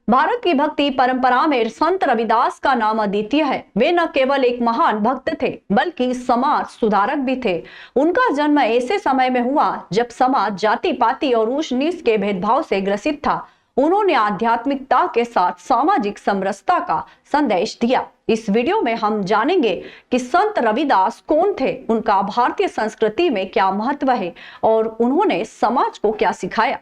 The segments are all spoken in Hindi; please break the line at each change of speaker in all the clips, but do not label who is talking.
भारत की भक्ति परंपरा में संत रविदास का नाम अद्वितीय है। वे न केवल एक महान भक्त थे बल्कि समाज सुधारक भी थे। उनका जन्म ऐसे समय में हुआ जब समाज जाति पाति और ऊंच नीच के भेदभाव से ग्रसित था। उन्होंने आध्यात्मिकता के साथ सामाजिक समरसता का संदेश दिया। इस वीडियो में हम जानेंगे कि संत रविदास कौन थे, उनका भारतीय संस्कृति में क्या महत्व है और उन्होंने समाज को क्या सिखाया।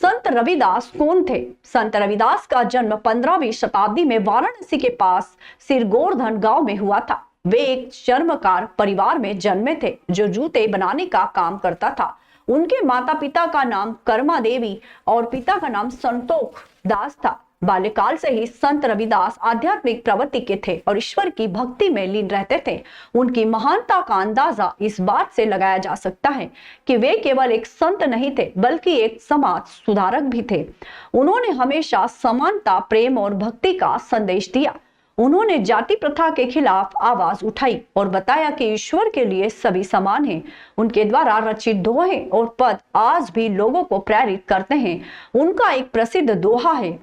संत रविदास कौन थे? संत रविदास का जन्म 15वीं शताब्दी में वाराणसी के पास सिरगोर्धन गांव में हुआ था। वे एक चर्मकार परिवार में जन्मे थे जो जूते बनाने का काम करता था। उनके माता पिता का नाम कर्मा देवी और पिता का नाम संतोख दास था। बाल्यकाल से ही संत रविदास आध्यात्मिक प्रवृत्ति के थे और ईश्वर की भक्ति में लीन रहते थे। उनकी महानता का अंदाजा इस बात से लगाया जा सकता है कि वे केवल एक संत नहीं थे बल्कि एक समाज सुधारक भी थे। उन्होंने हमेशा समानता, प्रेम और भक्ति का संदेश दिया। उन्होंने जाति प्रथा के खिलाफ आवाज उठाई और बताया कि ईश्वर के लिए सभी समान हैं। उनके द्वारा रचित दोहे और पद आज भी लोगों को प्रेरित करते हैं। उनका एक प्रसिद्ध दोहा है,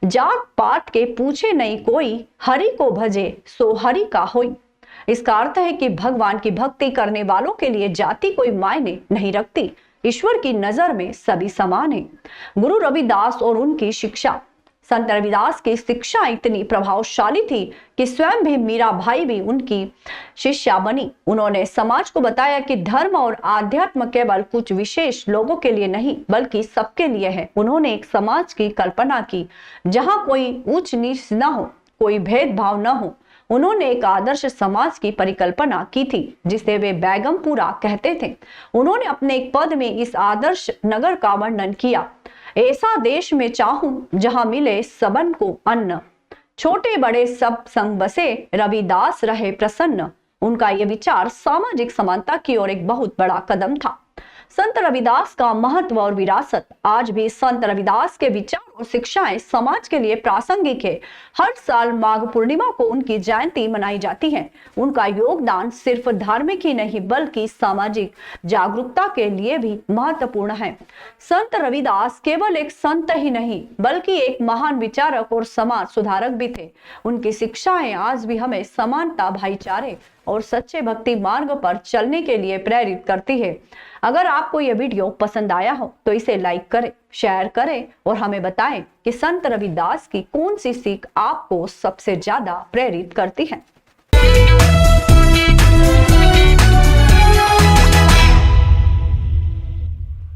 जात पात के पूछे नहीं कोई, हरि को भजे सो हरि का होई। इसका अर्थ है कि भगवान की भक्ति करने वालों के लिए जाति कोई मायने नहीं रखती। ईश्वर की नजर में सभी समान हैं। गुरु रविदास और उनकी शिक्षा। संत रविदास की शिक्षा इतनी प्रभावशाली थी कि स्वयं भी मीरा भाई भी उनकी शिष्या बनी। उन्होंने समाज को बताया कि धर्म और आध्यात्म केवल कुछ विशेष लोगों के लिए नहीं बल्कि सबके लिए है। उन्होंने एक समाज की कल्पना की जहां कोई ऊंच नीच न हो, कोई भेदभाव न हो। उन्होंने एक आदर्श समाज की परिकल्पना की थी जिसे वे बैगमपुरा कहते थे। उन्होंने अपने एक पद में इस आदर्श नगर का वर्णन किया, ऐसा देश में चाहूं जहां मिले सबन को अन्न, छोटे बड़े सब संग बसे, रविदास रहे प्रसन्न। उनका यह विचार सामाजिक समानता की ओर एक बहुत बड़ा कदम था। संत रविदास का महत्व और विरासत। आज भी संत रविदास के विचार और शिक्षाएं समाज के लिए प्रासंगिक है। हर साल माघ पूर्णिमा को उनकी जयंती मनाई जाती है। उनका योगदान सिर्फ धार्मिक ही नहीं बल्कि सामाजिक जागरूकता के लिए भी महत्वपूर्ण है। संत रविदास केवल एक संत ही नहीं बल्कि एक महान विचारक और समाज सुधारक भी थे। उनकी शिक्षाएं आज भी हमें समानता, भाईचारे और सच्चे भक्ति मार्ग पर चलने के लिए प्रेरित करती है। अगर आपको यह वीडियो पसंद आया हो तो इसे लाइक करें, शेयर करें और हमें बताएं कि संत रविदास की कौन सी सीख आपको सबसे ज्यादा प्रेरित करती है।